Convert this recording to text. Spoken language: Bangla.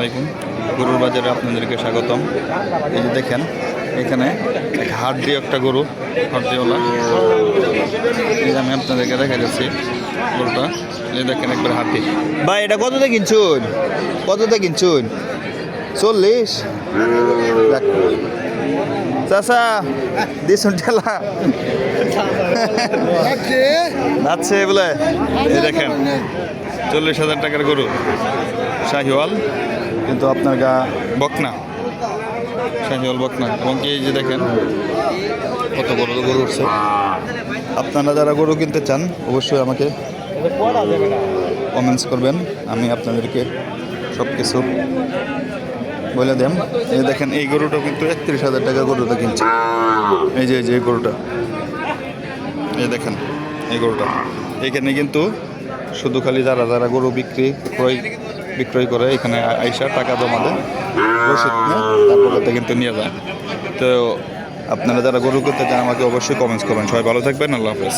আলাইকুম। গরুর বাজারে আপনাদেরকে স্বাগতম। এই যে দেখেন এখানে এক হাট দিয়ে একটা গরু, হাটদিওয়ালা। এই যে আমি আপনাদেরকে দেখা যাচ্ছি গরুটা, এই দেখেন একবার হাতি। ভাই এটা কততে কিনছুন? কততে কিনছুন? 40। চাষা দিছুন ঠেলা যাচ্ছে বলে। এই দেখেন 40,000 টাকার গরু, শাহিওয়াল, কিন্তু আপনার গা বকনা, শাহিওয়াল বকনা। এবং কি এই যে দেখেন কত বড় গরু উঠছে। আপনারা যারা গরু কিনতে চান অবশ্যই আমাকে কমেন্টস করবেন, আমি আপনাদেরকে সব কিছু বলে দেন। এই দেখেন এই গরুটা কিন্তু 31,000 টাকা গরুটা কিনছে। এই যে এই গরুটা, এই দেখেন এই গরুটা। এখানে কিন্তু শুধু খালি যারা যারা গরু বিক্রয় করে এখানে আইসা টাকা জমা দেয়, রসিদ নেয়, তারপরে কিন্তু নিয়ে যায়। তো আপনারা যারা গরু কিনতে চান আমাকে অবশ্যই কমেন্টস করবেন। সবাই ভালো থাকবেন, আল্লাহ হাফেজ।